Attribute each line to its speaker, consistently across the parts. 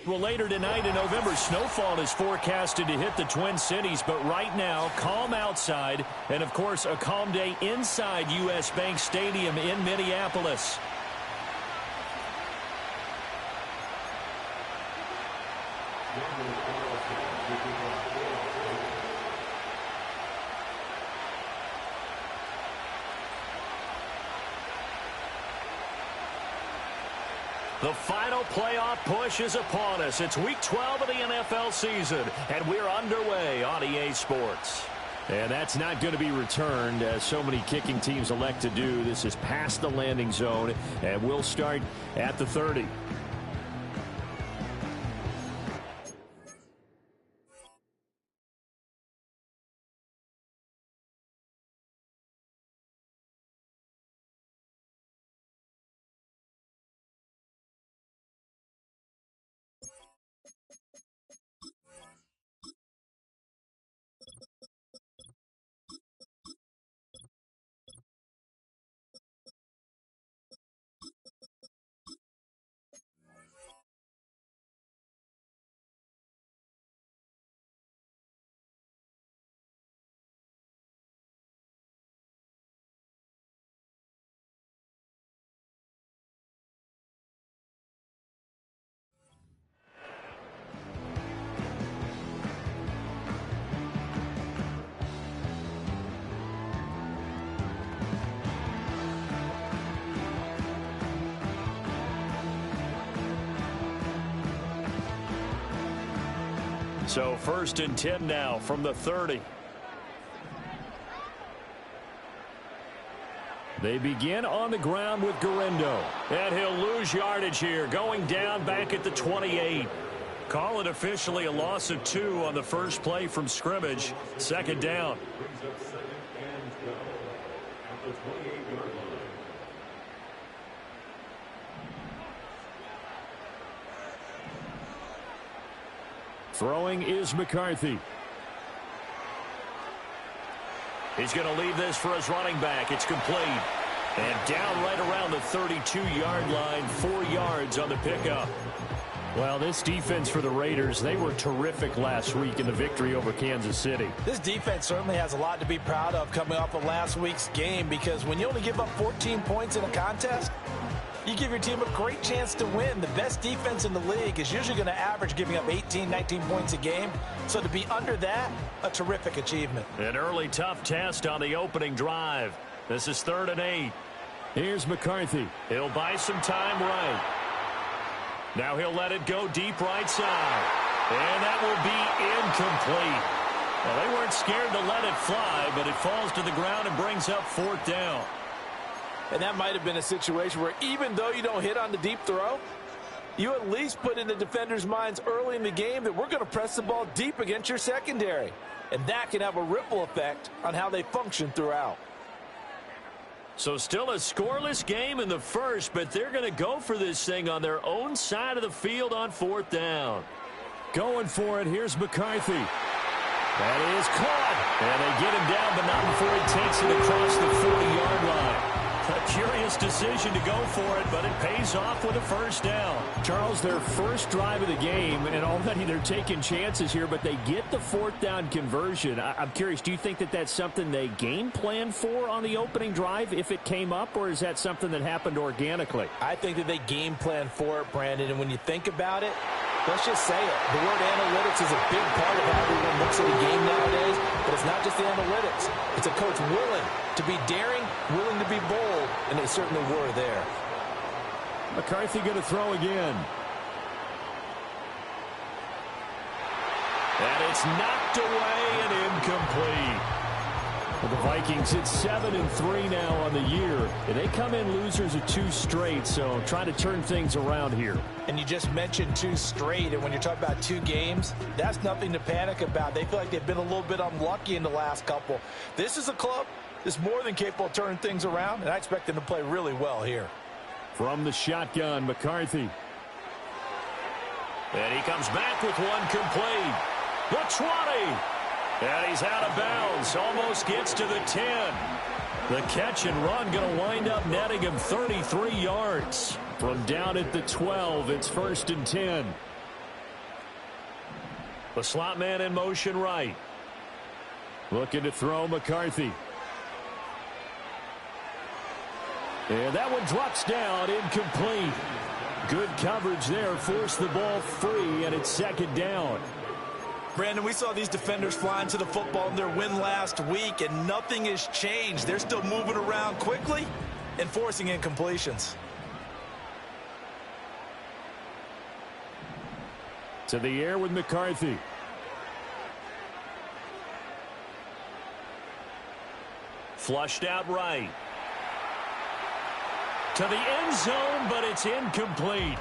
Speaker 1: Well, later tonight in November, snowfall is forecasted to hit the Twin Cities, but right now, calm outside, and of course, a calm day inside U.S. Bank Stadium in Minneapolis. The final playoff push is upon us. It's Week 12 of the NFL season, and we're underway on EA Sports. And that's not going to be returned, as so many kicking teams elect to do. This is past the landing zone, and we'll start at the 30. So 1st and 10 now from the 30. They begin on the ground with Gotw. And he'll lose yardage here, going down back at the 28. Call it officially a loss of 2 on the first play from scrimmage. 2nd down. Throwing is McCarthy. He's going to leave this for his running back. It's complete. And down right around the 32-yard line, 4 yards on the pickup. Well, this defense for the Raiders, they were terrific last week in the victory over Kansas City.
Speaker 2: This defense certainly has a lot to be proud of coming off of last week's game, because when you only give up 14 points in a contest, you give your team a great chance to win. The best defense in the league is usually going to average giving up 18, 19 points a game. So to be under that, a terrific achievement.
Speaker 1: An early tough test on the opening drive. This is 3rd and 8. Here's McCarthy. He'll buy some time right. Now he'll let it go deep right side. And that will be incomplete. Well, they weren't scared to let it fly, but it falls to the ground and brings up 4th down.
Speaker 2: And that might have been a situation where even though you don't hit on the deep throw, you at least put in the defender's minds early in the game that we're going to press the ball deep against your secondary. And that can have a ripple effect on how they function throughout.
Speaker 1: So still a scoreless game in the first, but they're going to go for this thing on their own side of the field on 4th down. Going for it, here's McCarthy. That is caught. And they get him down, but not before he takes it across the 40-yard line. A curious decision to go for it, but it pays off with a 1st down. Charles, their first drive of the game, and already they're taking chances here, but they get the 4th down conversion. I'm curious, do you think that that's something they game planned for on the opening drive if it came up, or is that something that happened organically?
Speaker 2: I think that they game planned for it, Brandon, and when you think about it, let's just say it. The word analytics is a big part of how everyone looks at a game nowadays, but it's not just the analytics. It's a coach willing to be daring, willing to be bold, and they certainly were there.
Speaker 1: McCarthy going to throw again. And it's knocked away and incomplete. Well, the Vikings hit 7-3 now on the year. And they come in losers of 2 straight, so trying to turn things around here.
Speaker 2: And you just mentioned 2 straight, and when you're talking about 2 games, that's nothing to panic about. They feel like they've been a little bit unlucky in the last couple. This is a club that's more than capable of turning things around, and I expect them to play really well here.
Speaker 1: From the shotgun, McCarthy. And he comes back with one complete. The 20. And he's out of bounds. Almost gets to the 10. The catch and run going to wind up netting him 33 yards. From down at the 12, it's 1st and 10. The slot man in motion right. Looking to throw McCarthy. And that one drops down, incomplete. Good coverage there, forced the ball free, and it's second down.
Speaker 2: Brandon, we saw these defenders flying to the football in their win last week, and nothing has changed. They're still moving around quickly and forcing incompletions.
Speaker 1: To the air with McCarthy. Flushed out right. To the end zone, but it's incomplete.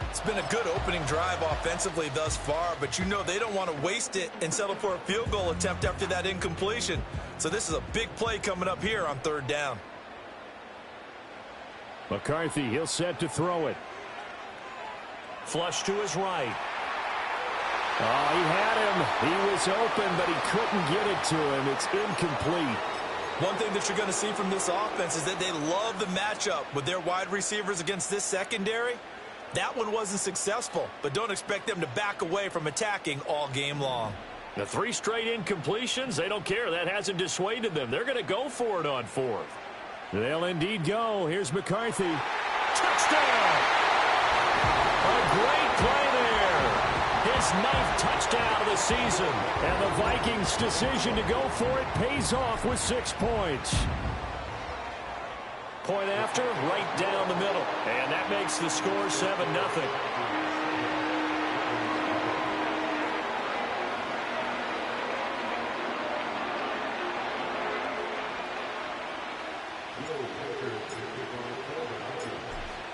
Speaker 2: It's been a good opening drive offensively thus far, but you know they don't want to waste it and settle for a field goal attempt after that incompletion. So this is a big play coming up here on third down.
Speaker 1: McCarthy, he'll set to throw it. Flush to his right. Oh, he had him. He was open, but he couldn't get it to him. It's incomplete.
Speaker 2: One thing that you're going to see from this offense is that they love the matchup with their wide receivers against this secondary. That one wasn't successful, but don't expect them to back away from attacking all game long.
Speaker 1: The 3 straight incompletions, they don't care. That hasn't dissuaded them. They're going to go for it on fourth. They'll indeed go. Here's McCarthy. Touchdown! A great play there. His 9th touchdown of the season. And the Vikings' decision to go for it pays off with 6 points. Point after, right down the middle. And that makes the score 7-0.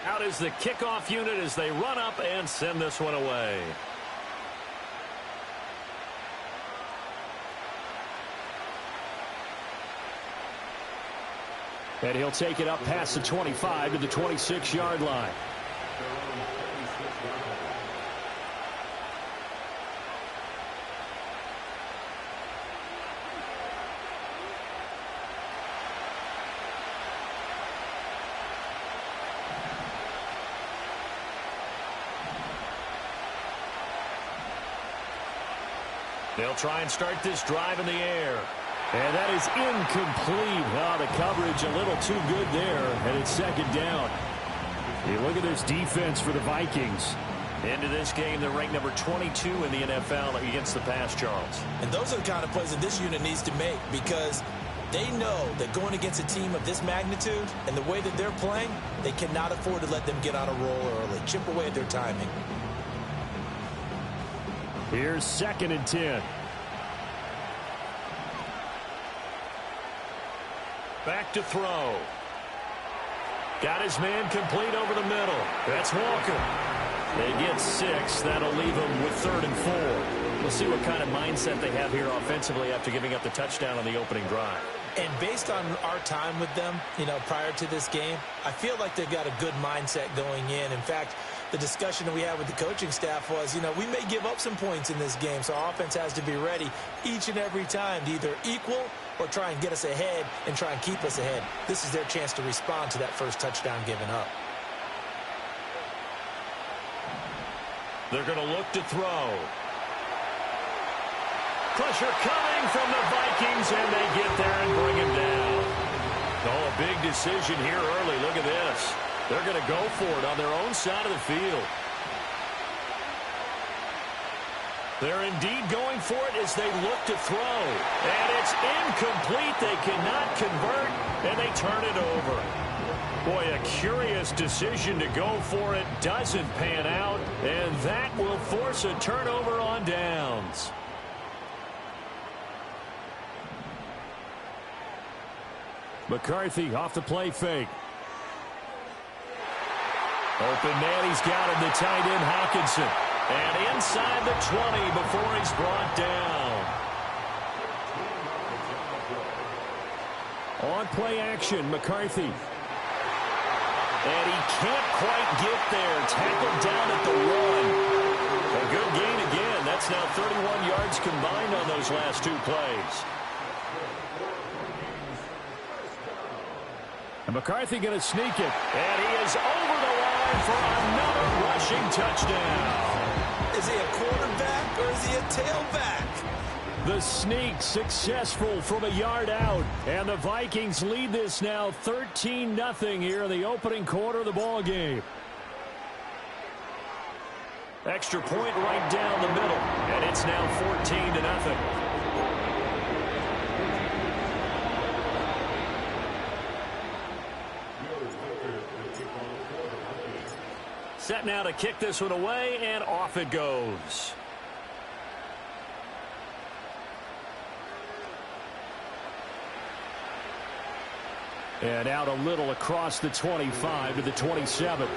Speaker 1: Out is the kickoff unit as they run up and send this one away. And he'll take it up past the 25 to the 26-yard line. They'll try and start this drive in the air. And that is incomplete. Oh, the coverage a little too good there, and it's second down. You look at this defense for the Vikings. Into this game, they're ranked number 22 in the NFL against the pass, Charles.
Speaker 2: And those are the kind of plays that this unit needs to make because they know that going against a team of this magnitude and the way that they're playing, they cannot afford to let them get on a roll early, chip away at their timing.
Speaker 1: Here's 2nd and 10. Back to throw. Got his man complete over the middle. That's Walker. They get 6. That'll leave them with 3rd and 4. We'll see what kind of mindset they have here offensively after giving up the touchdown on the opening drive.
Speaker 2: And based on our time with them, prior to this game, I feel like they've got a good mindset going in. In fact, the discussion that we had with the coaching staff was, we may give up some points in this game, so our offense has to be ready each and every time to either equal or try and get us ahead and try and keep us ahead. This is their chance to respond to that first touchdown given up.
Speaker 1: They're going to look to throw. Pressure coming from the Vikings, and they get there and bring him down. Oh, a big decision here early. Look at this. They're going to go for it on their own side of the field. They're indeed going for it as they look to throw. And it's incomplete. They cannot convert, and they turn it over. Boy, a curious decision to go for it. Doesn't pan out, and that will force a turnover on downs. McCarthy off the play fake. Open man, he's got him, the tight end Hawkinson. And inside the 20 before he's brought down. On play action, McCarthy. And he can't quite get there. Tackled down at the 1. A good gain again. That's now 31 yards combined on those last 2 plays. And McCarthy going to sneak it. And he is over the line for another rushing touchdown.
Speaker 2: Is he a quarterback or is he a tailback?
Speaker 1: The sneak successful from a yard out. And the Vikings lead this now 13-0 here in the opening quarter of the ball game. Extra point right down the middle. And it's now 14-0. Set now to kick this one away, and off it goes. And out a little across the 25 to the 27.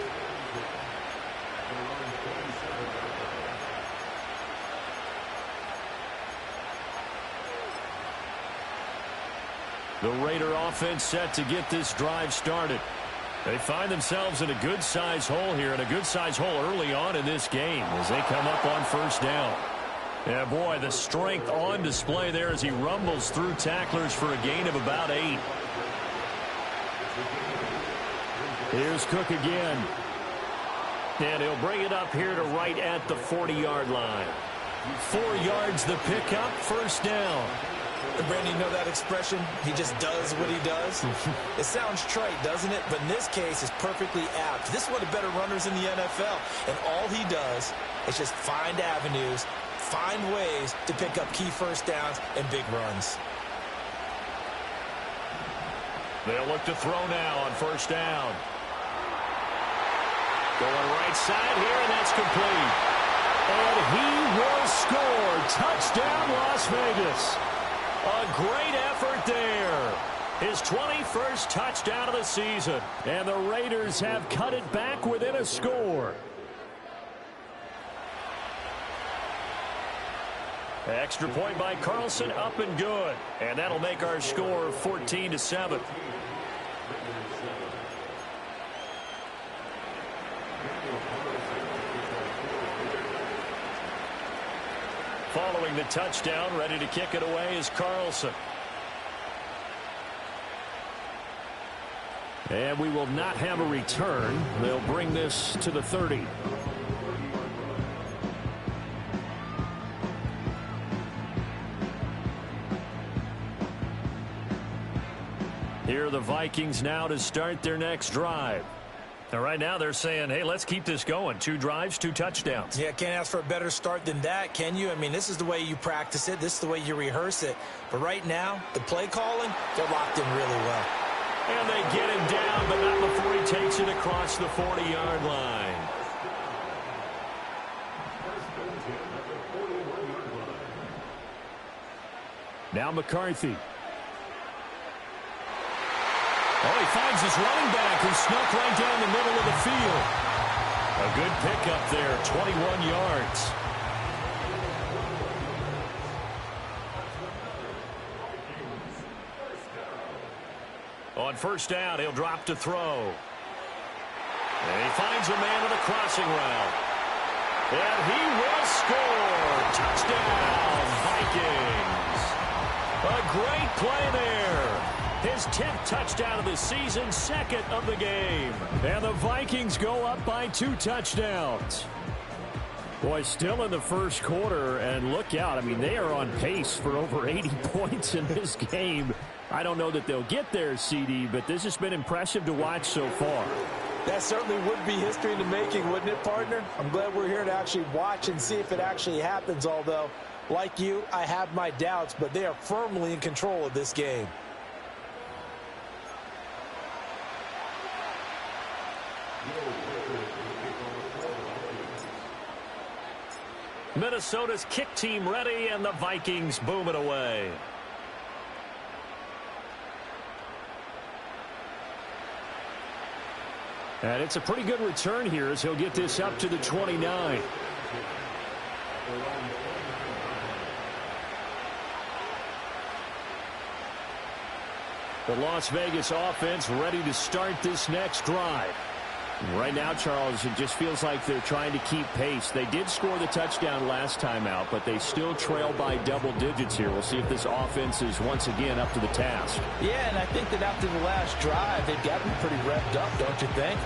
Speaker 1: The Raider offense set to get this drive started. They find themselves in a good-sized hole here, and a good-sized hole early on in this game as they come up on first down. Yeah, boy, the strength on display there as he rumbles through tacklers for a gain of about 8. Here's Cook again. And he'll bring it up here to right at the 40-yard line. 4 yards the pickup, first down.
Speaker 2: Brandon, you know that expression? He just does what he does. It sounds trite, doesn't it? But in this case, it's perfectly apt. This is one of the better runners in the NFL. And all he does is just find avenues, find ways to pick up key first downs and big runs.
Speaker 1: They'll look to throw now on first down. Going right side here, and that's complete. And he will score. Touchdown, Las Vegas. A great effort there. His 21st touchdown of the season. And the Raiders have cut it back within a score. Extra point by Carlson, up and good. And that'll make our score 14-7. Following the touchdown, ready to kick it away is Carlson. And we will not have a return. They'll bring this to the 30. Here are the Vikings now to start their next drive. Now, right now they're saying, hey, let's keep this going. 2 drives, 2 touchdowns.
Speaker 2: Yeah, can't ask for a better start than that, can you? I mean, this is the way you practice it. This is the way you rehearse it. But right now, the play calling, they're locked in really well.
Speaker 1: And they get him down, but not before he takes it across the 40-yard line. Now McCarthy. Oh, he finds his running back who snuck right down the middle of the field. A good pickup there, 21 yards. On first down, he'll drop to throw. And he finds a man on the crossing route. And he will score. Touchdown, Vikings. A great play there. His 10th touchdown of the season, 2nd of the game. And the Vikings go up by 2 touchdowns. Boy, still in the first quarter, and look out. I mean, they are on pace for over 80 points in this game. I don't know that they'll get there, CD, but this has been impressive to watch so far.
Speaker 2: That certainly would be history in the making, wouldn't it, partner? I'm glad we're here to actually watch and see if it actually happens, although, like you, I have my doubts, but they are firmly in control of this game.
Speaker 1: Minnesota's kick team ready, and the Vikings boom it away. And it's a pretty good return here as he'll get this up to the 29. The Las Vegas offense ready to start this next drive. Right now, Charles, it just feels like they're trying to keep pace. They did score the touchdown last time out, but they still trail by double digits here. We'll see if this offense is once again up to the task.
Speaker 2: Yeah, and I think that after the last drive, they've got to be pretty revved up, don't you think?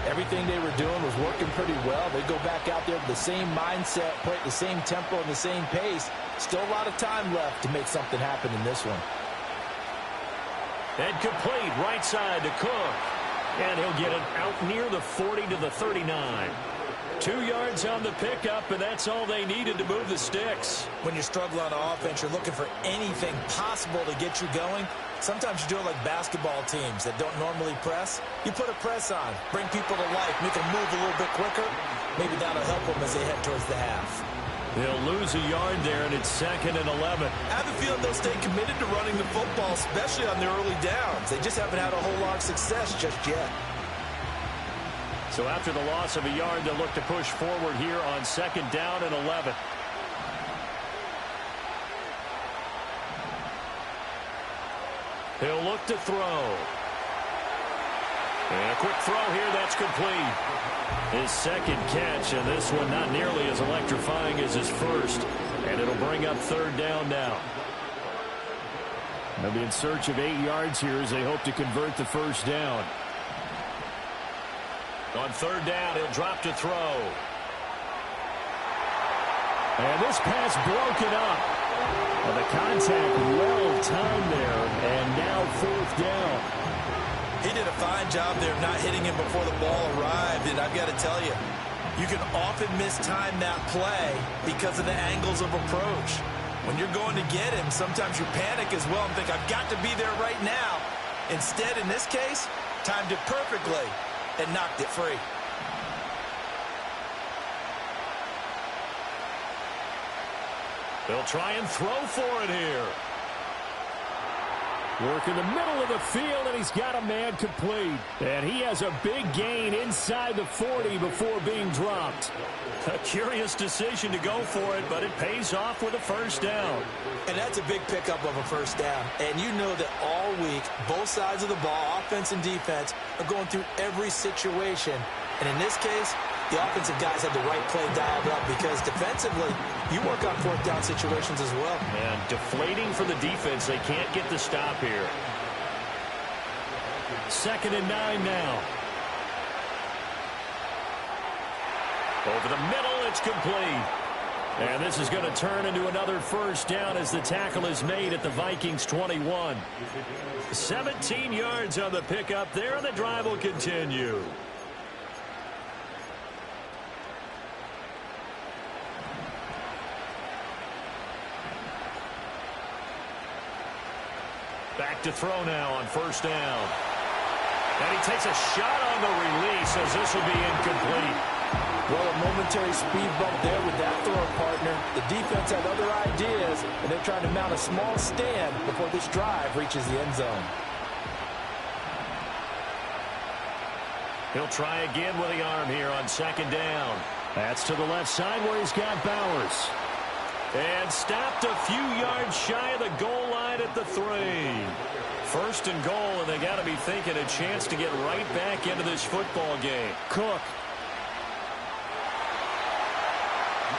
Speaker 2: Everything they were doing was working pretty well. They go back out there with the same mindset, play at the same tempo and the same pace. Still a lot of time left to make something happen in this one.
Speaker 1: And complete right side to Cook. And he'll get it out near the 40 to the 39. 2 yards on the pickup, and that's all they needed to move the sticks.
Speaker 2: When you're struggling on offense, you're looking for anything possible to get you going. Sometimes you do it like basketball teams that don't normally press. You put a press on, bring people to life, make them move a little bit quicker. Maybe that'll help them as they head towards the half.
Speaker 1: They'll lose a yard there, and it's 2nd and 11.
Speaker 2: I have a feeling they'll stay committed to running the football, especially on their early downs. They just haven't had a whole lot of success just yet.
Speaker 1: So after the loss of a yard, they'll look to push forward here on 2nd down and 11. He'll look to throw. And a quick throw here, that's complete. His 2nd catch, and this one not nearly as electrifying as his first. And it'll bring up 3rd down now. They'll be in search of 8 yards here as they hope to convert the 1st down. On 3rd down, he'll drop to throw. And this pass broken up. Well, the contact well timed there, and now 4th down.
Speaker 2: He did a fine job there of not hitting him before the ball arrived, and I've got to tell you, you can often mistime that play because of the angles of approach. When you're going to get him, sometimes you panic as well and think, I've got to be there right now. Instead, in this case, timed it perfectly and knocked it free.
Speaker 1: They'll try and throw for it here. Work in the middle of the field, and he's got a man complete. And he has a big gain inside the 40 before being dropped. A curious decision to go for it, but it pays off with a 1st down.
Speaker 2: And that's a big pickup of a 1st down. And you know that all week, both sides of the ball, offense and defense, are going through every situation. And in this case, the offensive guys had the right play dialed up because defensively, you work on 4th down situations as well.
Speaker 1: And deflating for the defense. They can't get the stop here. 2nd and 9 now. Over the middle, it's complete. And this is going to turn into another 1st down as the tackle is made at the Vikings 21. 17 yards on the pickup there, and the drive will continue. Back to throw now on 1st down. And he takes a shot on the release as this will be incomplete.
Speaker 2: Well, a momentary speed bump there with that throw partner. The defense had other ideas, and they're trying to mount a small stand before this drive reaches the end zone.
Speaker 1: He'll try again with the arm here on 2nd down. That's to the left side where he's got Bowers. And stopped a few yards shy of the goal line at the 3. 1st and goal, and they got to be thinking a chance to get right back into this football game. Cook.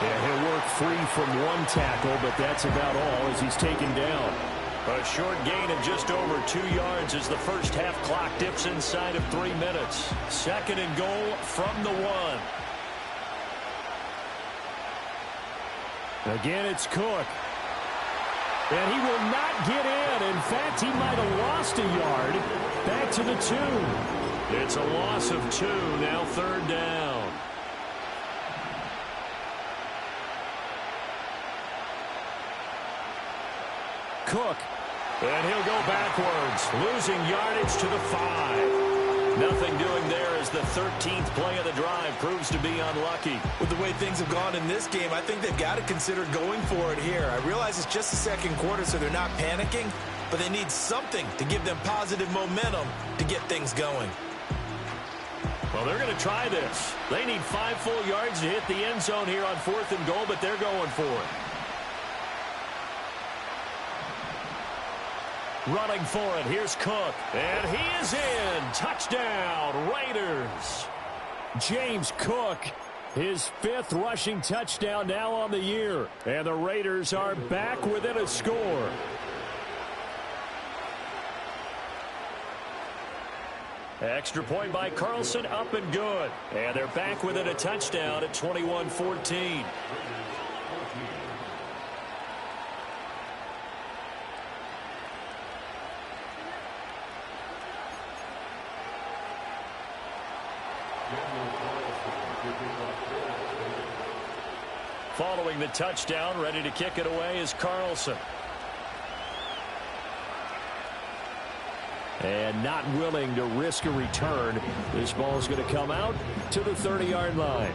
Speaker 1: Yeah, he'll work free from one tackle, but that's about all as he's taken down. A short gain of just over 2 yards as the 1st half clock dips inside of 3 minutes. 2nd and goal from the 1. Again, it's Cook. And he will not get in. In fact, he might have lost a yard. Back to the 2. It's a loss of 2, now 3rd down. Cook. And he'll go backwards, losing yardage to the 5. Nothing doing there as the 13th play of the drive proves to be unlucky.
Speaker 2: With the way things have gone in this game, I think they've got to consider going for it here. I realize it's just the 2nd quarter, so they're not panicking, but they need something to give them positive momentum to get things going.
Speaker 1: Well, they're going to try this. They need 5 full yards to hit the end zone here on 4th and goal, but they're going for it. Running for it, here's Cook. And he is in. Touchdown, Raiders. James Cook, his 5th rushing touchdown now on the year. And the Raiders are back within a score. Extra point by Carlson, up and good. And they're back within a touchdown at 21-14. Following the touchdown, ready to kick it away is Carlson. And not willing to risk a return. This ball is going to come out to the 30-yard line.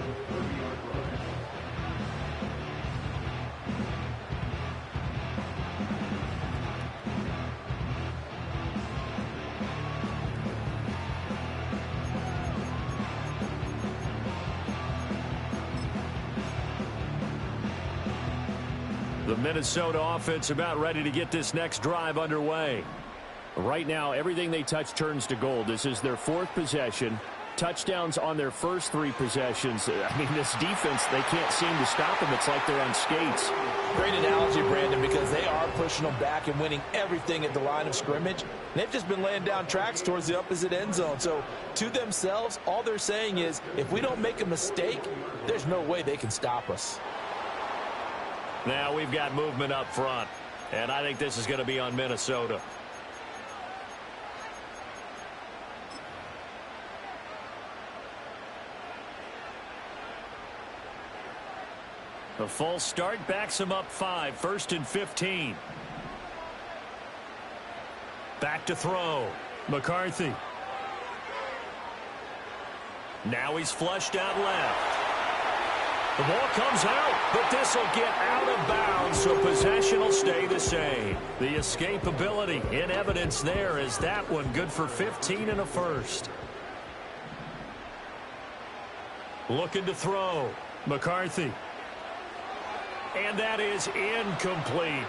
Speaker 1: The Minnesota offense about ready to get this next drive underway. Right now, everything they touch turns to gold. This is their fourth possession. Touchdowns on their first three possessions. I mean, this defense, they can't seem to stop them. It's like they're on skates.
Speaker 2: Great analogy, Brandon, because they are pushing them back and winning everything at the line of scrimmage. They've just been laying down tracks towards the opposite end zone. So, to themselves, all they're saying is, if we don't make a mistake, there's no way they can stop us.
Speaker 1: Now we've got movement up front, and I think this is going to be on Minnesota. A false start backs him up 5, 1st and 15. Back to throw. McCarthy. Now he's flushed out left. The ball comes out, but this will get out of bounds, so possession will stay the same. The escapability in evidence there is that one good for 15 and a first. Looking to throw. McCarthy. And that is incomplete.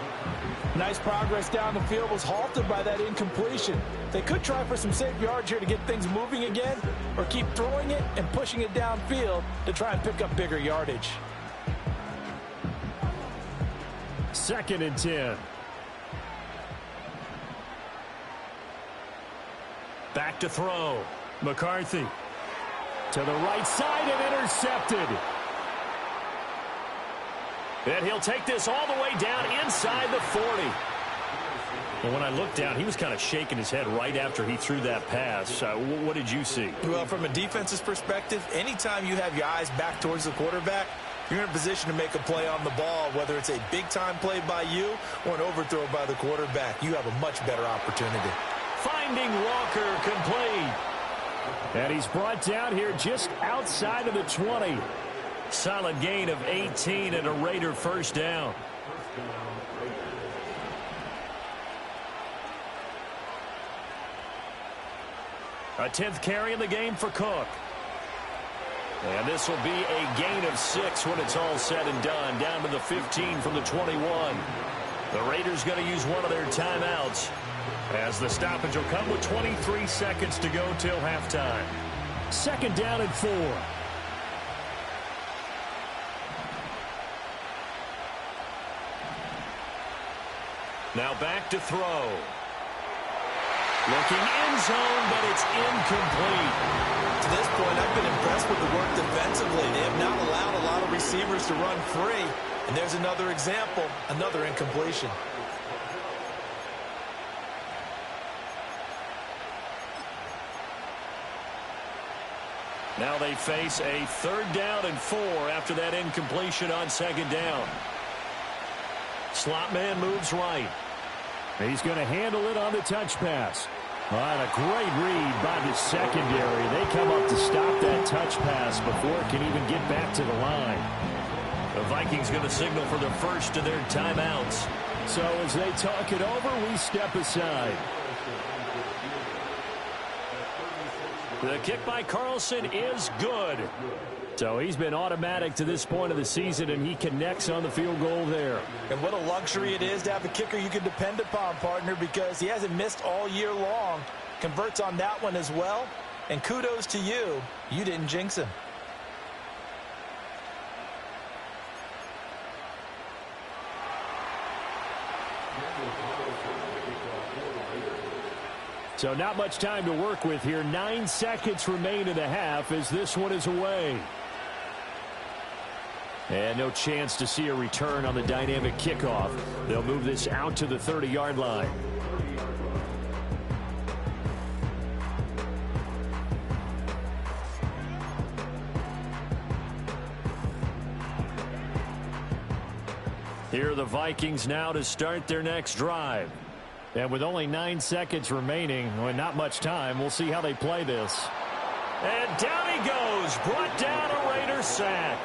Speaker 2: Nice progress down the field, was halted by that incompletion. They could try for some safe yards here to get things moving again, or keep throwing it and pushing it downfield to try and pick up bigger yardage.
Speaker 1: 2nd and 10. Back to throw. McCarthy. To the right side and intercepted. And he'll take this all the way down inside the 40. Well, when I looked down, he was kind of shaking his head right after he threw that pass. What did you see?
Speaker 2: Well, from a defense's perspective, anytime you have your eyes back towards the quarterback, you're in a position to make a play on the ball, whether it's a big-time play by you or an overthrow by the quarterback. You have a much better opportunity.
Speaker 1: Finding Walker complete. And he's brought down here just outside of the 20. Solid gain of 18 and a Raider first down. A 10th carry in the game for Cook. And this will be a gain of 6 when it's all said and done. Down to the 15 from the 21. The Raiders going to use one of their timeouts, as the stoppage will come with 23 seconds to go till halftime. 2nd down and 4. Now back to throw. Looking end zone, but it's incomplete.
Speaker 2: To this point, I've been impressed with the work defensively. They have not allowed a lot of receivers to run free. And there's another example, another incompletion.
Speaker 1: Now they face a 3rd down and 4 after that incompletion on 2nd down. Slot man moves right. He's going to handle it on the touch pass. And a great read by the secondary. They come up to stop that touch pass before it can even get back to the line. The Vikings going to signal for the first of their timeouts. So as they talk it over, we step aside. The kick by Carlson is good. So he's been automatic to this point of the season, and he connects on the field goal there.
Speaker 2: And what a luxury it is to have a kicker you can depend upon, partner, because he hasn't missed all year long. Converts on that one as well. And kudos to you. You didn't jinx him.
Speaker 1: So not much time to work with here. 9 seconds remain in the half as this one is away. And no chance to see a return on the dynamic kickoff. They'll move this out to the 30-yard line. Here are the Vikings now to start their next drive. And with only 9 seconds remaining, well, not much time, we'll see how they play this. And down he goes, brought down a Raider sack.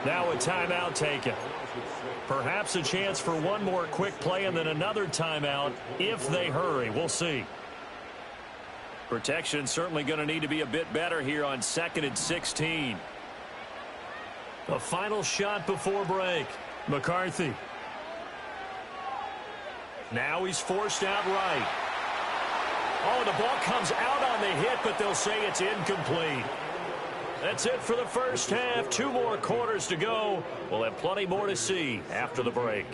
Speaker 1: Now a timeout taken. Perhaps a chance for one more quick play and then another timeout if they hurry. We'll see. Protection certainly going to need to be a bit better here on 2nd and 16. A final shot before break. McCarthy. Now he's forced out right. Oh, the ball comes out on the hit, but they'll say it's incomplete. That's it for the first half. 2 more quarters to go. We'll have plenty more to see after the break.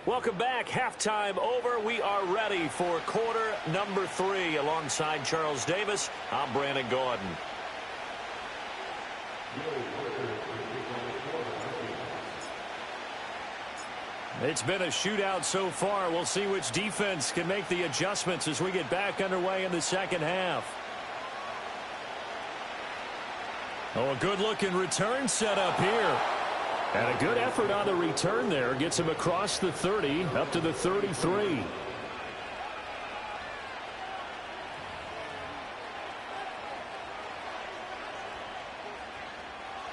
Speaker 1: Welcome back. Halftime over. We are ready for quarter number 3. Alongside Charles Davis, I'm Brandon Gordon. It's been a shootout so far. We'll see which defense can make the adjustments as we get back underway in the second half. Oh, a good-looking return set up here. And a good effort on the return there. Gets him across the 30, up to the 33.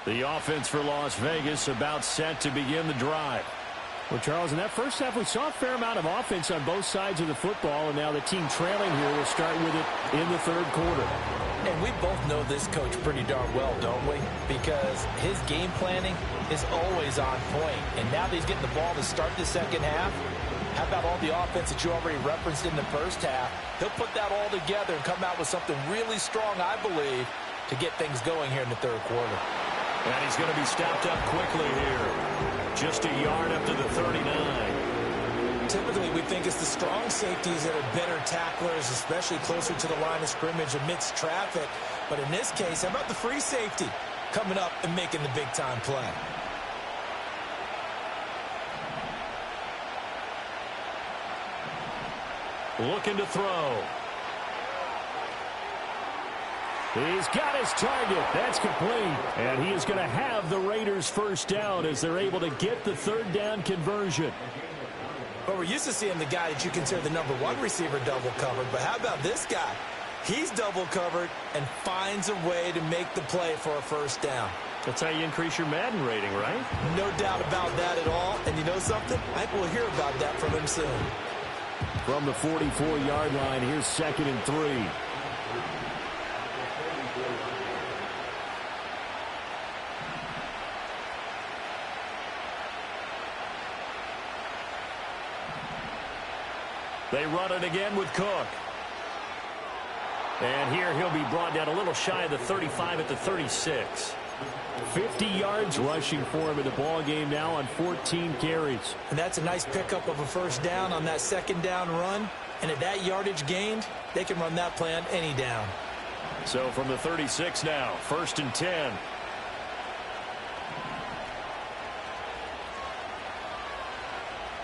Speaker 1: The offense for Las Vegas about set to begin the drive. Well, Charles, in that first half, we saw a fair amount of offense on both sides of the football, and now the team trailing here will start with it in the third quarter.
Speaker 2: And we both know this coach pretty darn well, don't we? Because his game planning is always on point. And now that he's getting the ball to start the second half, how about all the offense that you already referenced in the first half? He'll put that all together and come out with something really strong, I believe, to get things going here in the third quarter.
Speaker 1: And he's going to be stopped up quickly here. Just a yard up to the 39.
Speaker 2: Typically, we think it's the strong safeties that are better tacklers, especially closer to the line of scrimmage amidst traffic. But in this case, how about the free safety coming up and making the big-time play?
Speaker 1: Looking to throw. He's got his target. That's complete. And he is going to have the Raiders first down as they're able to get the third down conversion.
Speaker 2: But we're used to seeing the guy that you consider the number 1 receiver double covered. But how about this guy? He's double covered and finds a way to make the play for a first down.
Speaker 1: That's how you increase your Madden rating, right?
Speaker 2: No doubt about that at all. And you know something? I think we'll hear about that from him soon.
Speaker 1: From the 44-yard line, here's 2nd and 3. They run it again with Cook. And here he'll be brought down a little shy of the 35 at the 36. 50 yards rushing for him in the ball game now on 14 carries.
Speaker 2: And that's a nice pickup of a first down on that second down run. And at that yardage gained, they can run that play on any down.
Speaker 1: So from the 36 now, 1st and 10.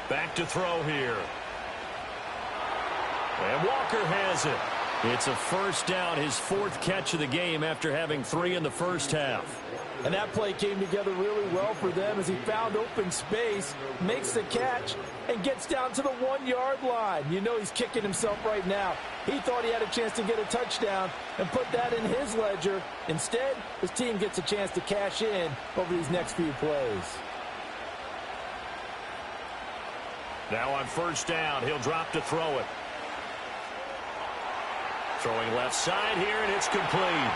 Speaker 1: Back to throw here. And Walker has it. It's a first down, his 4th catch of the game after having 3 in the first half.
Speaker 2: And that play came together really well for them as he found open space, makes the catch, and gets down to the 1-yard line. You know he's kicking himself right now. He thought he had a chance to get a touchdown and put that in his ledger. Instead, his team gets a chance to cash in over these next few plays.
Speaker 1: Now on first down, he'll drop to throw it. Throwing left side here, and it's complete.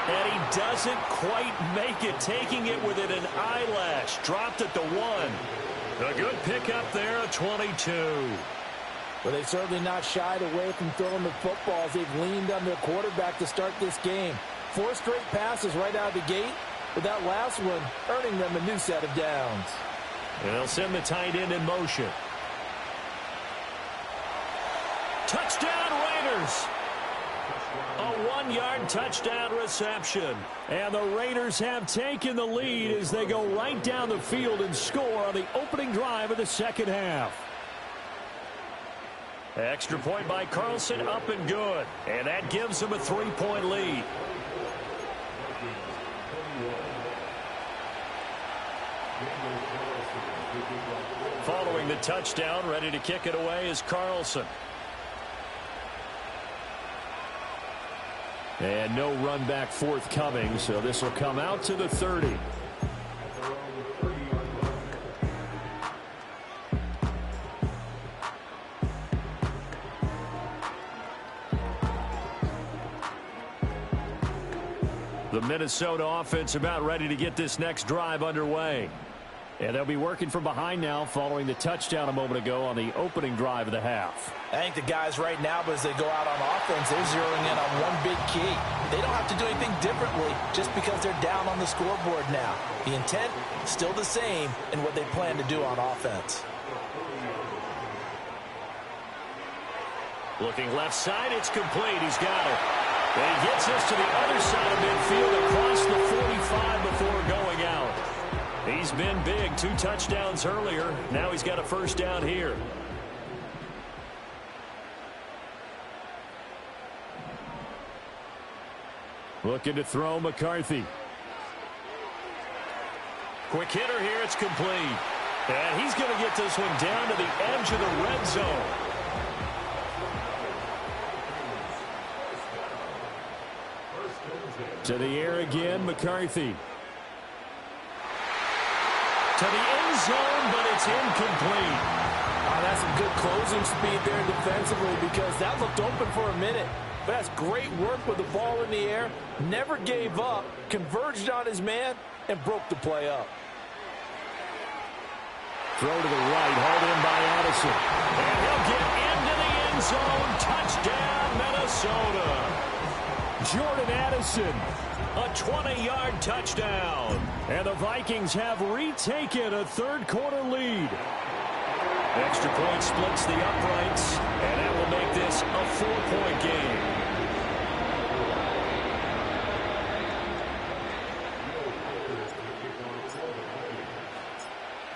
Speaker 1: And he doesn't quite make it, taking it within an eyelash. Dropped at the 1. A good pickup there, a 22.
Speaker 2: But they've certainly not shied away from throwing the footballs. They've leaned on their quarterback to start this game. 4 straight passes right out of the gate, with that last one earning them a new set of downs.
Speaker 1: And they'll send the tight end in motion. Touchdown, Raiders! A 1-yard touchdown reception. And the Raiders have taken the lead as they go right down the field and score on the opening drive of the second half. Extra point by Carlson, up and good. And that gives them a 3-point lead. Following the touchdown, ready to kick it away is Carlson. And no run back forthcoming, so this will come out to the 30. The Minnesota offense about ready to get this next drive underway. And they'll be working from behind now following the touchdown a moment ago on the opening drive of the half.
Speaker 2: I think the guys right now, as they go out on offense, they're zeroing in on one big key. They don't have to do anything differently just because they're down on the scoreboard now. The intent is still the same in what they plan to do on offense. Looking left side, it's complete. He's got it. And he gets us to the other side of midfield across the 45 before going out. He's been big. 2 touchdowns earlier. Now he's got a first down here. Looking to throw McCarthy. Quick hitter here. It's complete. And he's going to get this one down to the edge of the red zone. To the air again, McCarthy. To the end zone, but it's incomplete. Oh, that's some good closing speed there defensively because that looked open for a minute. But that's great work with the ball in the air. Never gave up, converged on his man, and broke the play up.
Speaker 1: Throw to the right, hauled in by Addison. And he'll get into the end zone. Touchdown, Minnesota. Jordan Addison, a 20-yard touchdown. And the Vikings have retaken a third-quarter lead. Extra point splits the uprights, and that will make this a 4-point game.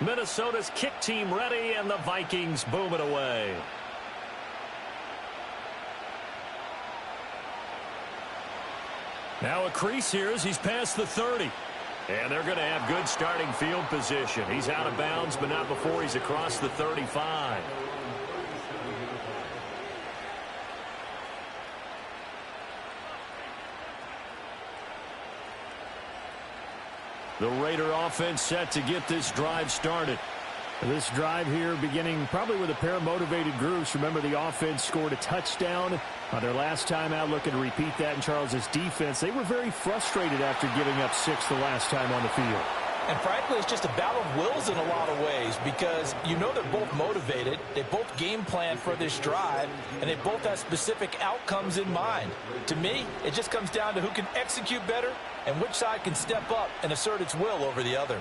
Speaker 1: Minnesota's kick team ready, and the Vikings boom it away. Now a crease here as he's past the 30. And they're going to have good starting field position. He's out of bounds, but not before he's across the 35. The Raider offense set to get this drive started. This drive here beginning probably with a pair of motivated groups. Remember, the offense scored a touchdown on their last time out. Looking to repeat that in Charles's defense. They were very frustrated after giving up 6 the last time on the field.
Speaker 2: And frankly, it's just a battle of wills in a lot of ways because you know they're both motivated. They both game plan for this drive, and they both have specific outcomes in mind. To me, it just comes down to who can execute better and which side can step up and assert its will over the other.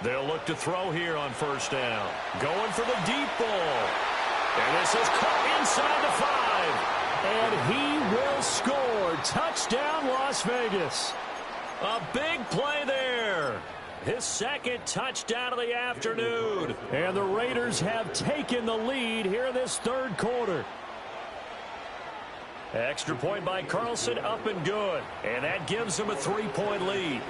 Speaker 1: They'll look to throw here on first down. Going for the deep ball. And this is caught inside the 5. And he will score. Touchdown, Las Vegas. A big play there. His second touchdown of the afternoon. And the Raiders have taken the lead here in this third quarter. Extra point by Carlson, up and good. And that gives them a 3-point lead.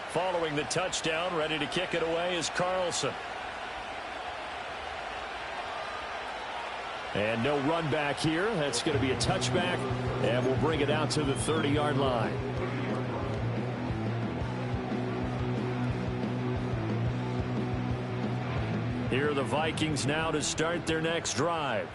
Speaker 1: Following the touchdown, ready to kick it away is Carlson. And no run back here. That's going to be a touchback, and we'll bring it out to the 30-yard line. Here are the Vikings now to start their next drive.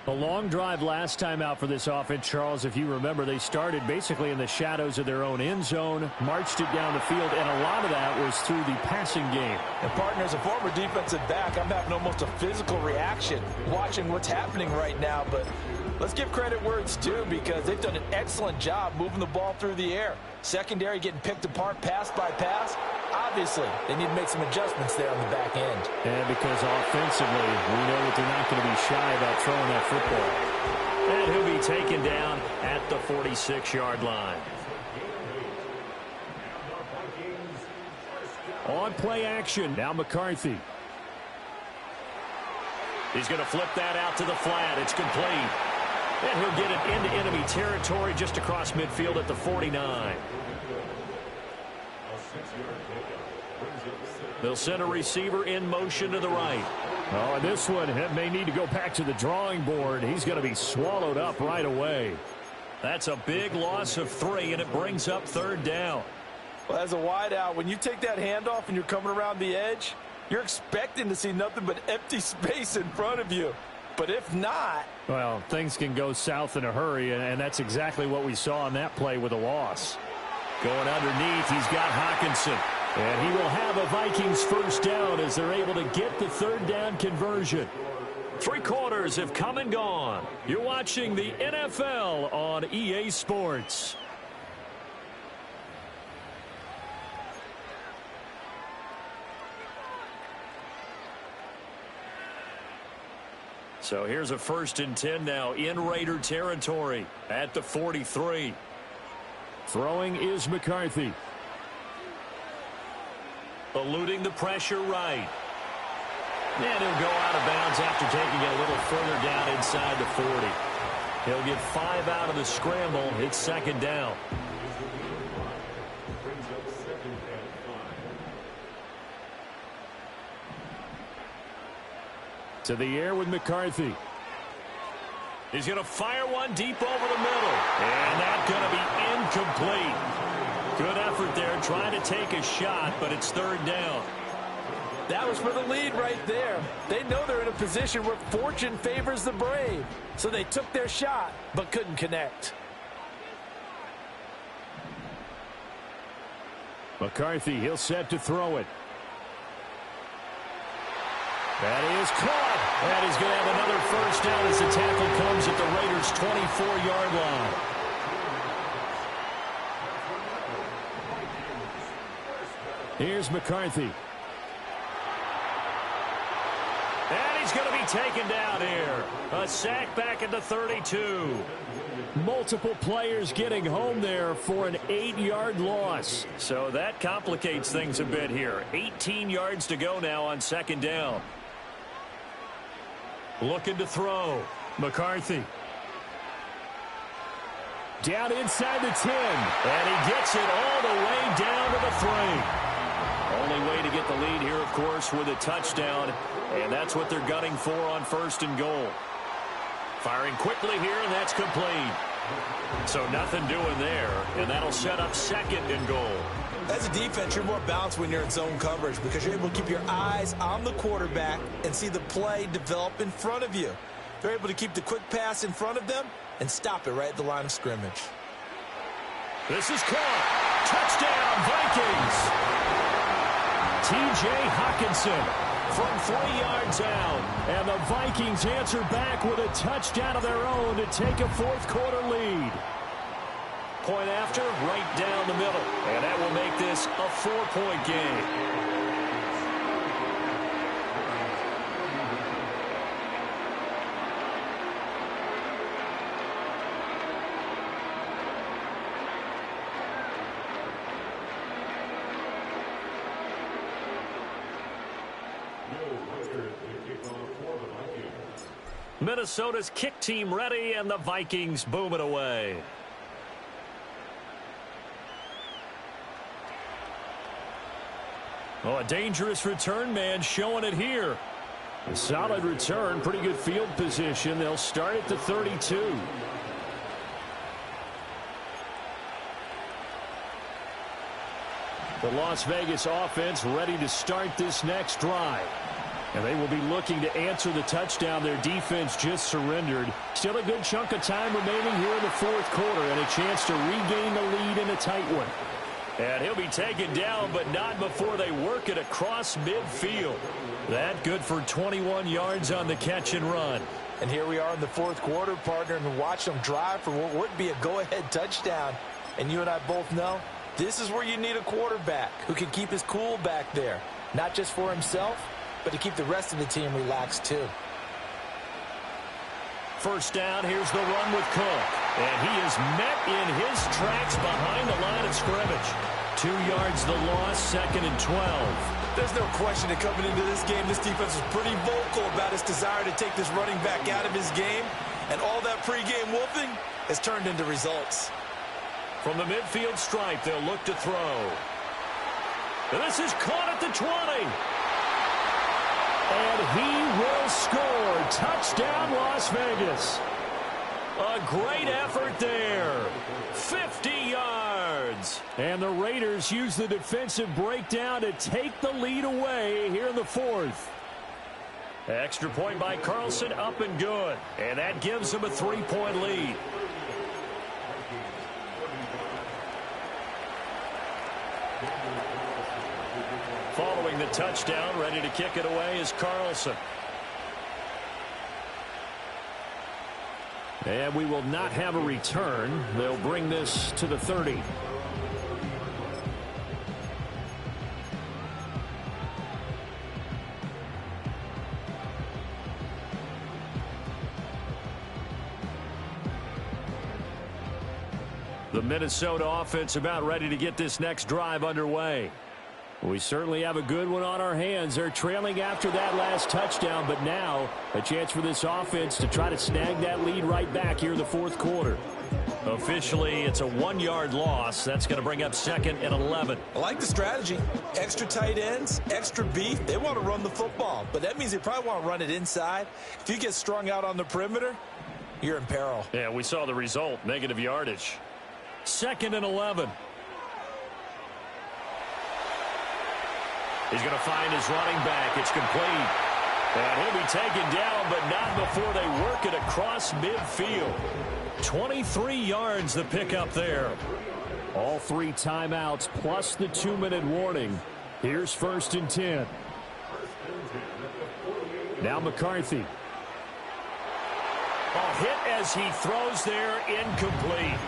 Speaker 1: A long drive last time out for this offense, Charles. If you remember, they started basically in the shadows of their own end zone, marched it down the field, and a lot of that was through the passing game.
Speaker 2: And, partner, as a former defensive back, I'm having almost a physical reaction watching what's happening right now. But let's give credit where it's due, because they've done an excellent job moving the ball through the air. Secondary getting picked apart pass by pass. Obviously, they need to make some adjustments there on the back end.
Speaker 1: And because offensively, we know that they're not going to be shy about throwing that football. And he'll be taken down at the 46-yard line. On play action, now McCarthy. He's going to flip that out to the flat. It's complete. And he'll get it into enemy territory just across midfield at the 49. They'll send a receiver in motion to the right. Oh, and this one may need to go back to the drawing board. He's going to be swallowed up right away. That's a big loss of 3, and it brings up 3rd down.
Speaker 2: Well, as a wideout, when you take that handoff and you're coming around the edge, you're expecting to see nothing but empty space in front of you. But if not...
Speaker 1: Well, things can go south in a hurry, and that's exactly what we saw on that play with a loss. Going underneath, he's got Hockenson. And he will have a Vikings 1st down as they're able to get the 3rd down conversion. 3 quarters have come and gone. You're watching the NFL on EA Sports. So here's a 1st and 10 now in Raider territory at the 43. Throwing is McCarthy. Eluding the pressure right. And he'll go out of bounds after taking it a little further down inside the 40. He'll get 5 out of the scramble. It's 2nd down. To the air with McCarthy. He's going to fire one deep over the middle. And that's going to be incomplete. Good effort there trying to take a shot, but it's 3rd down.
Speaker 2: That was for the lead right there. They know they're in a position where fortune favors the brave. So they took their shot, but couldn't connect.
Speaker 1: McCarthy, he'll set to throw it. That is caught. And he's going to have another 1st down as the tackle comes at the Raiders' 24-yard line. Here's McCarthy. And he's going to be taken down here. A sack back at the 32. Multiple players getting home there for an 8-yard loss. So that complicates things a bit here. 18 yards to go now on 2nd down. Looking to throw. McCarthy. Down inside the 10. And he gets it all the way down to the 3. Only way to get the lead here, of course, with a touchdown. And that's what they're gunning for on 1st and goal. Firing quickly here, and that's complete. So nothing doing there. And that'll set up 2nd and goal.
Speaker 2: As a defense, you're more balanced when you're in zone coverage because you're able to keep your eyes on the quarterback and see the play develop in front of you. They're able to keep the quick pass in front of them and stop it right at the line of scrimmage.
Speaker 1: This is caught. Touchdown, Vikings. T.J. Hockenson from 3 yards out. And the Vikings answer back with a touchdown of their own to take a 4th quarter lead. Point after, right down the middle. And that will make this a 4-point game. Minnesota's kick team ready, and the Vikings boom it away. Oh, a dangerous return man showing it here. A solid return, pretty good field position. They'll start at the 32. The Las Vegas offense ready to start this next drive. And they will be looking to answer the touchdown their defense just surrendered. Still a good chunk of time remaining here in the fourth quarter and a chance to regain the lead in a tight one. And he'll be taken down, but not before they work it across midfield. That good for 21 yards on the catch and run.
Speaker 2: And here we are in the fourth quarter, partner, and watch them drive for what would be a go-ahead touchdown. And you and I both know this is where you need a quarterback who can keep his cool back there. Not just for himself, but to keep the rest of the team relaxed too.
Speaker 1: First down, here's the run with Cook. And he is met in his tracks behind the line of scrimmage. 2 yards the loss, 2nd and 12.
Speaker 2: There's no question that coming into this game, this defense was pretty vocal about its desire to take this running back out of his game. And all that pregame whooping has turned into results.
Speaker 1: From the midfield stripe, they'll look to throw. And this is caught at the 20. And he will score. Touchdown, Las Vegas. A great effort there. 50 yards. And the Raiders use the defensive breakdown to take the lead away here in the fourth. Extra point by Carlson, up and good. And that gives them a 3-point lead. Following the touchdown, ready to kick it away is Carlson. And we will not have a return. They'll bring this to the 30. The Minnesota offense about ready to get this next drive underway. We certainly have a good one on our hands. They're trailing after that last touchdown, but now a chance for this offense to try to snag that lead right back here in the fourth quarter. Officially, it's a 1-yard loss. That's going to bring up 2nd and 11.
Speaker 2: I like the strategy. Extra tight ends, extra beef. They want to run the football, but that means they probably want to run it inside. If you get strung out on the perimeter, you're in peril.
Speaker 1: Yeah, we saw the result, negative yardage. 2nd and 11. He's going to find his running back. It's complete. And he'll be taken down, but not before they work it across midfield. 23 yards the pickup there. All 3 timeouts plus the 2-minute warning. Here's 1st and 10. Now McCarthy. A hit as he throws there, incomplete.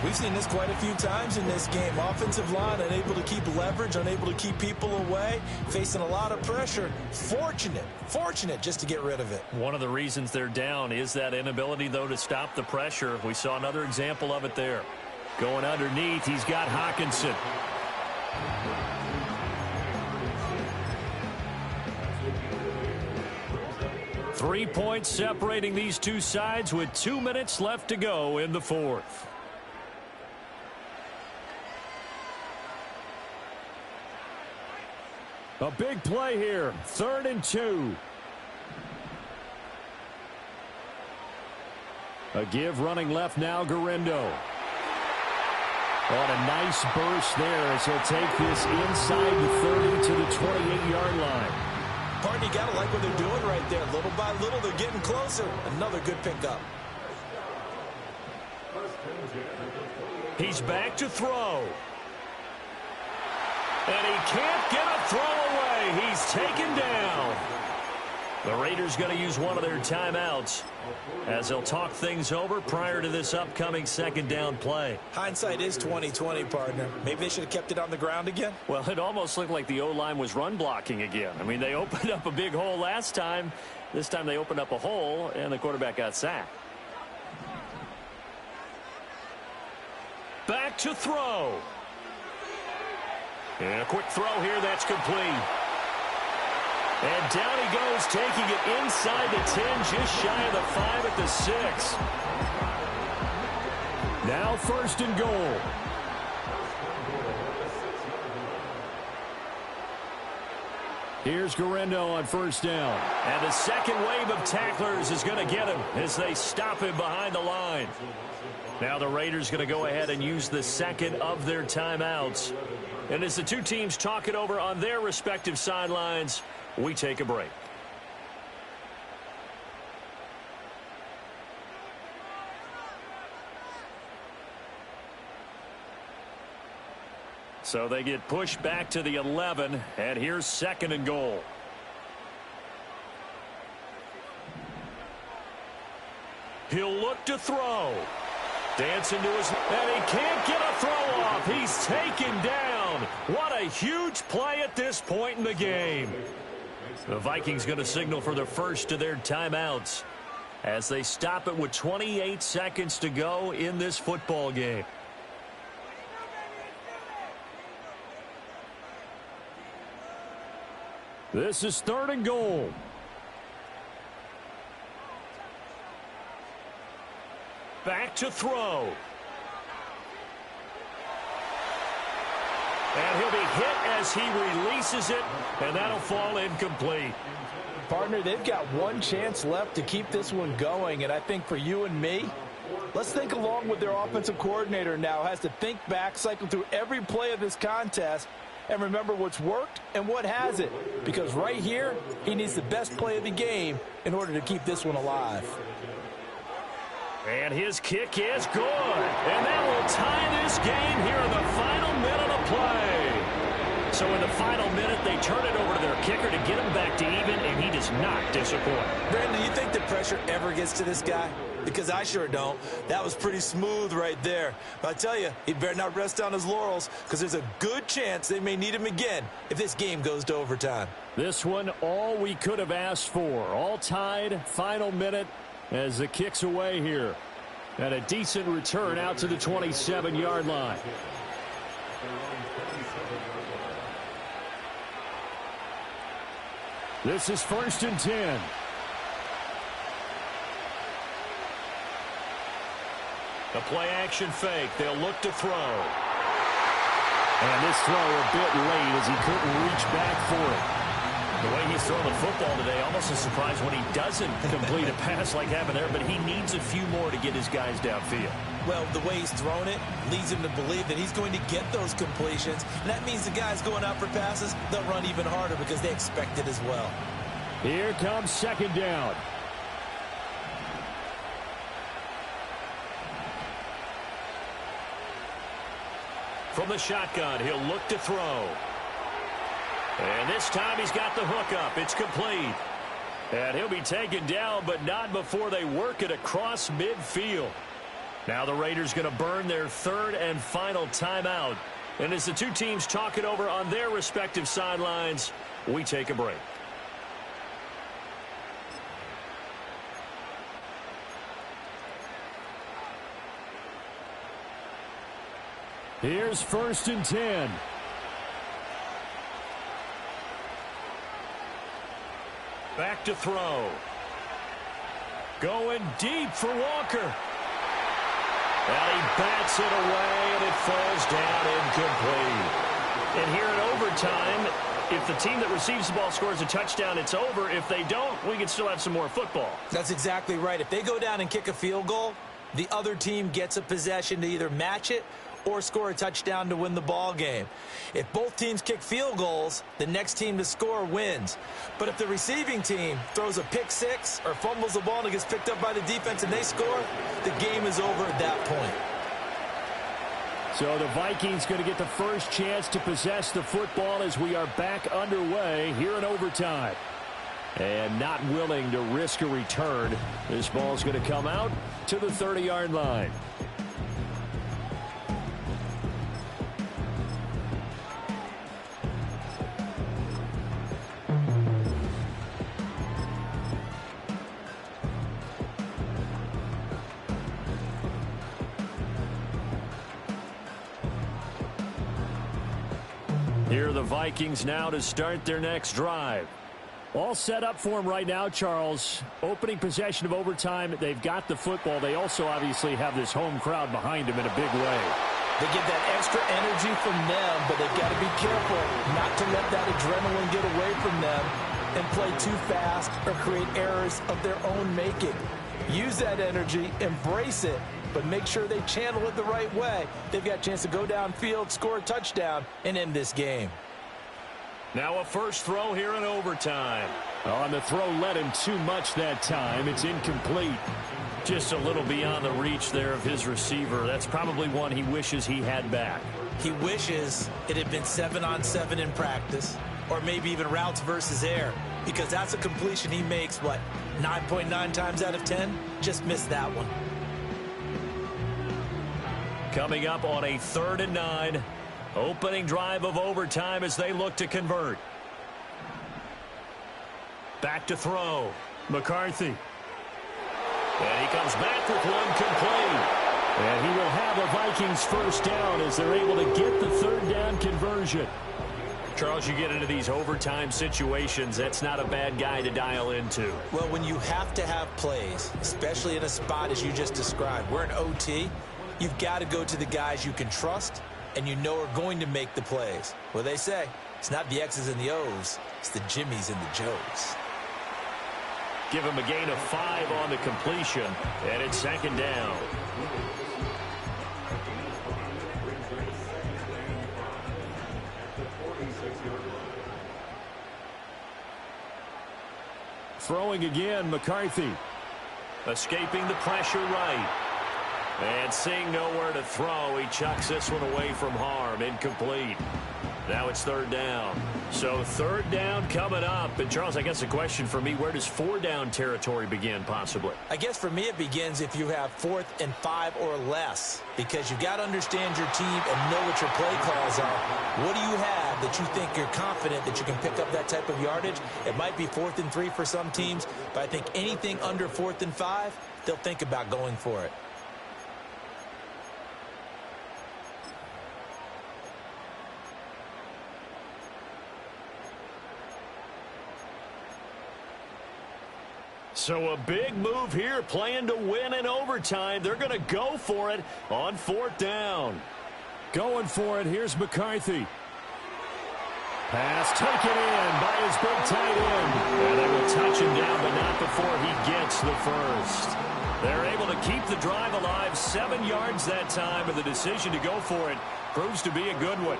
Speaker 2: We've seen this quite a few times in this game. Offensive line unable to keep leverage, unable to keep people away, facing a lot of pressure. Fortunate just to get rid of it.
Speaker 1: One of the reasons they're down is that inability, though, to stop the pressure. We saw another example of it there. Going underneath, he's got Hockenson. Three points separating these two sides with 2 minutes left to go in the fourth. A big play here. 3rd and 2. A give running left now, Gorindo. On a nice burst there as he'll take this inside the 30 to the 28-yard line.
Speaker 2: Partner, you got to like what they're doing right there. Little by little, they're getting closer. Another good pickup.
Speaker 1: He's back to throw. And he can't get a throw away. He's taken down. The Raiders going to use one of their timeouts as they'll talk things over prior to this upcoming 2nd down play.
Speaker 2: Hindsight is 20/20, partner. Maybe they should have kept it on the ground again.
Speaker 1: Well, it almost looked like the O-line was run blocking again. I mean, they opened up a big hole last time. This time they opened up a hole, and the quarterback got sacked. Back to throw. And a quick throw here, that's complete. And down he goes, taking it inside the 10, just shy of the 5 at the 6. Now 1st and goal. Here's Gorindo on 1st down. And the second wave of tacklers is going to get him as they stop him behind the line. Now the Raiders going to go ahead and use the 2nd of their timeouts. And as the two teams talk it over on their respective sidelines, we take a break. So they get pushed back to the 11, and here's 2nd and goal. He'll look to throw. Dancing to his, and he can't get a throw off. He's taken down. What a huge play at this point in the game. The Vikings going to signal for the first of their timeouts as they stop it with 28 seconds to go in this football game. This is 3rd and goal. Back to throw. And he'll be hit as he releases it, and that'll fall incomplete.
Speaker 2: Partner, they've got one chance left to keep this one going, and I think for you and me, let's think along with their offensive coordinator now. Has to think back, cycle through every play of this contest, and remember what's worked and what hasn't. Because right here, he needs the best play of the game in order to keep this one alive.
Speaker 1: And his kick is good. And that will tie this game here in the final minute of play. So in the final minute, they turn it over to their kicker to get him back to even, and he does not disappoint.
Speaker 3: Brandon, you think the pressure ever gets to this guy? Because I sure don't. That was pretty smooth right there. But I tell you, he better not rest on his laurels, because there's a good chance they may need him again if this game goes to overtime.
Speaker 1: This one, all we could have asked for. All tied, final minute as the kick's away here. And a decent return out to the 27-yard line. This is 1st and 10. The play action fake. They'll look to throw. And this throw a bit late as he couldn't reach back for it. The way he's throwing the football today, almost a surprise when he doesn't complete a pass like happened there, but he needs a few more to get his guys downfield.
Speaker 3: Well, the way he's thrown it leads him to believe that he's going to get those completions. And that means the guys going out for passes, they'll run even harder because they expect it as well.
Speaker 1: Here comes 2nd down. From the shotgun, he'll look to throw. And this time he's got the hook up. It's complete. And he'll be taken down, but not before they work it across midfield. Now the Raiders going to burn their 3rd and final timeout. And as the two teams talk it over on their respective sidelines, we take a break. Here's 1st and 10. Back to throw. Going deep for Walker. And he bats it away, and it falls down incomplete. And here in overtime, if the team that receives the ball scores a touchdown, it's over. If they don't, we can still have some more football.
Speaker 3: That's exactly right. If they go down and kick a field goal, the other team gets a possession to either match it or score a touchdown to win the ball game. If both teams kick field goals, the next team to score wins. But if the receiving team throws a pick six or fumbles the ball and it gets picked up by the defense and they score, the game is over at that point.
Speaker 1: So the Vikings going to get the first chance to possess the football as we are back underway here in overtime. And not willing to risk a return. This ball's going to come out to the 30-yard line. Here are the Vikings now to start their next drive. All set up for them right now, Charles. Opening possession of overtime. They've got the football. They also obviously have this home crowd behind them in a big way.
Speaker 2: They get that extra energy from them, but they've got to be careful not to let that adrenaline get away from them and play too fast or create errors of their own making. Use that energy, embrace it, but make sure they channel it the right way. They've got a chance to go downfield, score a touchdown, and end this game.
Speaker 1: Now a first throw here in overtime. On the throw led him too much that time. It's incomplete. Just a little beyond the reach there of his receiver. That's probably one he wishes he had back.
Speaker 3: He wishes it had been 7-on-7 in practice, or maybe even routes versus air, because that's a completion he makes, 9.9 times out of 10? Just missed that one.
Speaker 1: Coming up on a 3rd and 9. Opening drive of overtime as they look to convert. Back to throw. McCarthy. And he comes back with one complete. And he will have a Vikings first down as they're able to get the 3rd down conversion. Charles, you get into these overtime situations, that's not a bad guy to dial into.
Speaker 3: Well, when you have to have plays, especially in a spot as you just described, we're in OT, you've got to go to the guys you can trust and you know are going to make the plays. Well, they say it's not the X's and the O's, it's the Jimmies and the Joes.
Speaker 1: Give him a gain of 5 on the completion, and it's 2nd down. Throwing again, McCarthy. Escaping the pressure right. And seeing nowhere to throw, he chucks this one away from harm. Incomplete. Now it's 3rd down. So 3rd down coming up. And Charles, I guess the question for me, where does 4 down territory begin possibly?
Speaker 3: I guess for me it begins if you have 4th and 5 or less, because you've got to understand your team and know what your play calls are. What do you have that you think you're confident that you can pick up that type of yardage? It might be 4th and 3 for some teams, but I think anything under 4th and 5, they'll think about going for it.
Speaker 1: So a big move here, playing to win in overtime. They're going to go for it on 4th down. Going for it, here's McCarthy. Pass taken in by his big tight end. And they will touch him down, but not before he gets the first. They're able to keep the drive alive, 7 yards that time, and the decision to go for it proves to be a good one.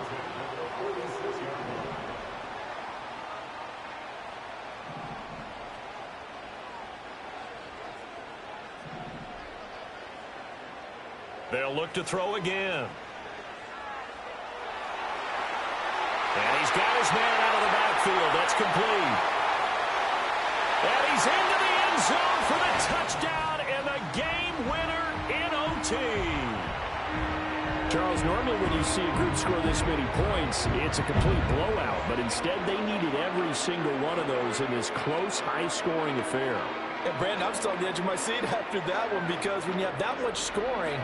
Speaker 1: They'll look to throw again. And he's got his man out of the backfield. That's complete. And he's into the end zone for the touchdown and the game winner in OT. Charles, normally when you see a group score this many points, it's a complete blowout. But instead, they needed every single one of those in this close, high-scoring affair.
Speaker 2: And Brandon, I'm still on the edge of my seat after that one, because when you have that much scoring,